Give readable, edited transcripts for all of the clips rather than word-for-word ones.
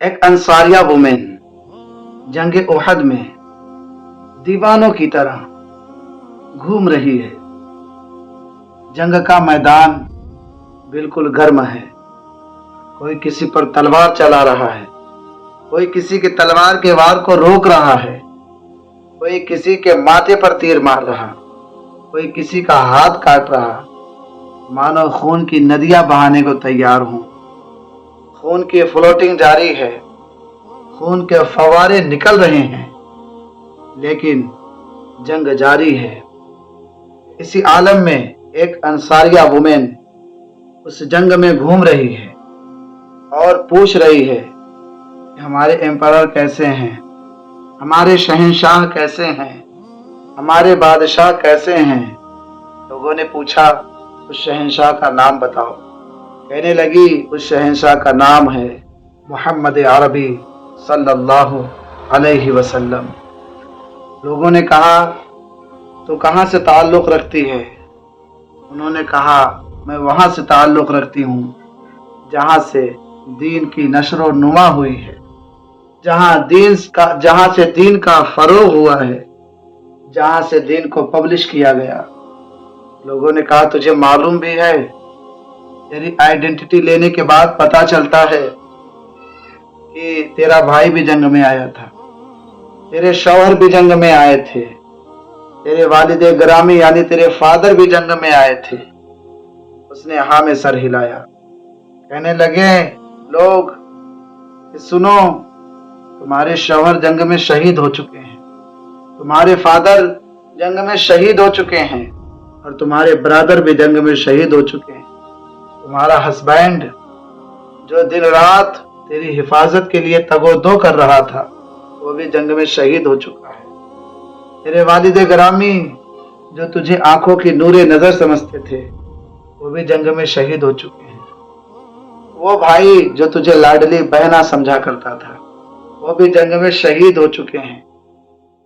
एक अंसारिया वुमेन जंग ओहद में दीवानों की तरह घूम रही है। जंग का मैदान बिल्कुल गर्म है। कोई किसी पर तलवार चला रहा है, कोई किसी के तलवार के वार को रोक रहा है, कोई किसी के माथे पर तीर मार रहा, कोई किसी का हाथ काट रहा। मानो खून की नदियां बहाने को तैयार हूं। खून की फ्लोटिंग जारी है, खून के फवारे निकल रहे हैं, लेकिन जंग जारी है। इसी आलम में एक अंसारिया वुमेन उस जंग में घूम रही है और पूछ रही है कि हमारे एम्परर कैसे हैं, हमारे शहंशाह कैसे हैं, हमारे बादशाह कैसे हैं। लोगों ने पूछा उस शहंशाह का नाम बताओ। कहने लगी उस शहंशाह का नाम है मोहम्मद अरबी सल्लल्लाहु अलैहि वसल्लम। लोगों ने कहा तो कहाँ से ताल्लुक़ रखती है? उन्होंने कहा मैं वहाँ से ताल्लुक़ रखती हूँ जहाँ से दीन की नशर नुमा हुई है, जहाँ से दीन का फरोग हुआ है, जहाँ से दीन को पब्लिश किया गया। लोगों ने कहा तुझे मालूम भी है? तेरी आइडेंटिटी लेने के बाद पता चलता है कि तेरा भाई भी जंग में आया था, तेरे शौहर भी जंग में आए थे, तेरे वालिदे ग्रामी यानी तेरे फादर भी जंग में आए थे। उसने हाँ में सर हिलाया। कहने लगे लोग सुनो, तुम्हारे शौहर जंग में शहीद हो चुके हैं, तुम्हारे फादर जंग में शहीद हो चुके हैं, और तुम्हारे ब्रदर भी जंग में शहीद हो चुके हैं। तुम्हारा हस्बैंड जो दिन रात तेरी हिफाजत के लिए तगोदो कर रहा था, वो भी जंग में शहीद हो चुका है। तेरे वालिदे ग्रामी जो तुझे आंखों की नूरे नजर समझते थे, वो भी जंग में शहीद हो चुके हैं। वो भाई जो तुझे लाडली बहना समझा करता था, वो भी जंग में शहीद हो चुके हैं।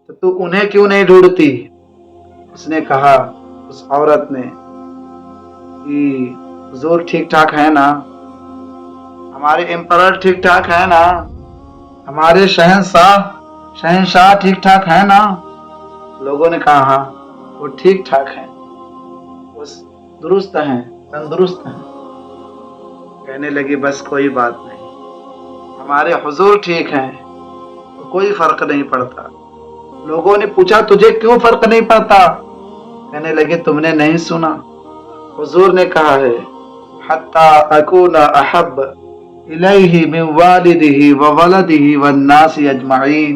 तो तू उन्हें क्यों नहीं ढूंढती? उसने कहा, उस औरत ने, कि हुजूर ठीक ठाक है ना, हमारे एम्परर ठीक ठाक है ना, हमारे शहंशाह ठीक ठाक है ना। लोगों ने कहा हाँ वो ठीक ठाक है, वो दुरुस्त हैं, तंदुरुस्त हैं। कहने लगी बस कोई बात नहीं, हमारे हुजूर ठीक हैं तो कोई फर्क नहीं पड़ता। लोगों ने पूछा तुझे क्यों फर्क नहीं पड़ता? कहने लगे तुमने नहीं सुना? हुजूर ने कहा है हत्ता अकूना अहब इलैहि मिन वालिदिही व वलदिही वन नासी अजमाइन।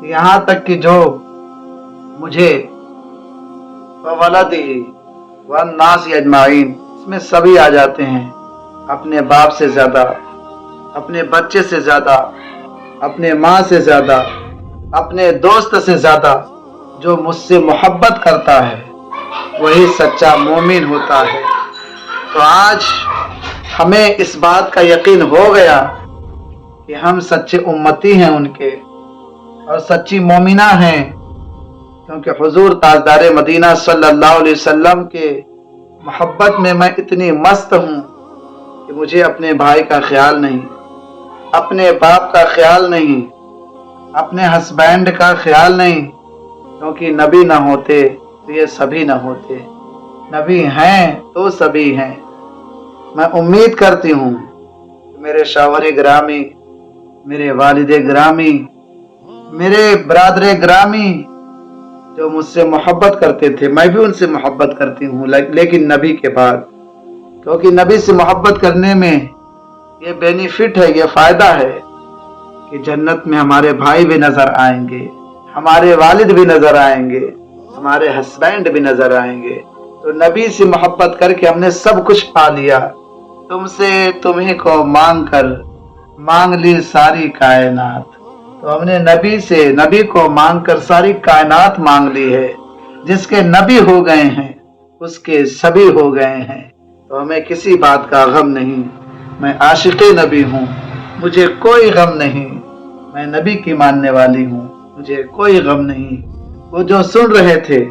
यहाँ तक कि जो मुझे व वलदिही वन नासी अजमाइन, इसमें सभी आ जाते हैं, अपने बाप से ज्यादा, अपने बच्चे से ज्यादा, अपने माँ से ज्यादा, अपने दोस्त से ज्यादा जो मुझसे मोहब्बत करता है वही सच्चा मोमिन होता है। तो आज हमें इस बात का यकीन हो गया कि हम सच्चे उम्मती हैं उनके और सच्ची मोमिना हैं, क्योंकि हुजूर ताजदार मदीना सल्लल्लाहु अलैहि वसल्लम के मोहब्बत में मैं इतनी मस्त हूँ कि मुझे अपने भाई का ख्याल नहीं, अपने बाप का ख्याल नहीं, अपने हस्बैंड का ख्याल नहीं, क्योंकि नबी ना होते तो ये सभी ना होते। नबी हैं तो सभी हैं। मैं उम्मीद करती हूँ कि मेरे शौहर ग्रामी, मेरे वालिदे ग्रामी, मेरे ब्रादर ग्रामी जो मुझसे मोहब्बत करते थे, मैं भी उनसे मोहब्बत करती हूँ, लेकिन नबी के बाद, क्योंकि नबी से मोहब्बत करने में ये बेनिफिट है, ये फायदा है कि जन्नत में हमारे भाई भी नजर आएंगे, हमारे वालिद भी नजर आएंगे, हमारे हस्बैंड भी नजर आएंगे। तो नबी से मोहब्बत करके हमने सब कुछ पा लिया। तुमसे तुम्हीं को मांग ली सारी कायनात। तो हमने नबी से, नबी को मांग कर सारी कायनात मांग ली है। जिसके नबी हो गए हैं उसके सभी हो गए हैं। तो हमें किसी बात का गम नहीं। मैं आशिक़े नबी हूँ, मुझे कोई गम नहीं। मैं नबी की मानने वाली हूँ, मुझे कोई गम नहीं। वो जो सुन रहे थे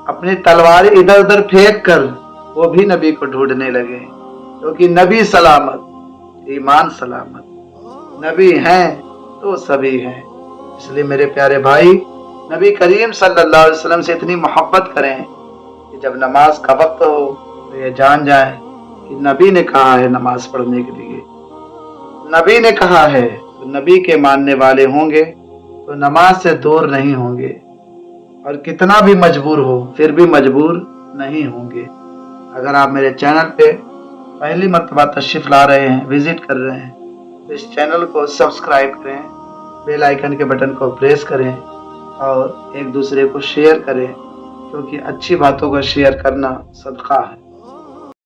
अपनी तलवार इधर उधर फेंक कर वो भी नबी को ढूंढने लगे, क्योंकि नबी सलामत, ईमान सलामत। نبی ہیں تو سبھی ہیں۔ اس لیے میرے پیارے بھائی، نبی کریم صلی اللہ علیہ وسلم سے اتنی محبت کریں کہ جب نماز کا وقت ہو تو یہ جان جائیں کہ نبی نے کہا ہے نماز پڑھنے کے لیے، نبی نے کہا ہے، تو نبی کے ماننے والے ہوں گے تو نماز سے دور نہیں ہوں گے، اور کتنا بھی مجبور ہو پھر بھی مجبور نہیں ہوں گے۔ اگر آپ میرے چینل پہ پہلی مرتبہ تشریف لا رہے ہیں، وزٹ کر رہے ہیں، تو اس چینل کو سبسکرائب کریں، بیل آئیکن کے بٹن کو پریس کریں اور ایک دوسرے کو شیئر کریں، کیونکہ اچھی باتوں کو شیئر کرنا صدقہ ہے۔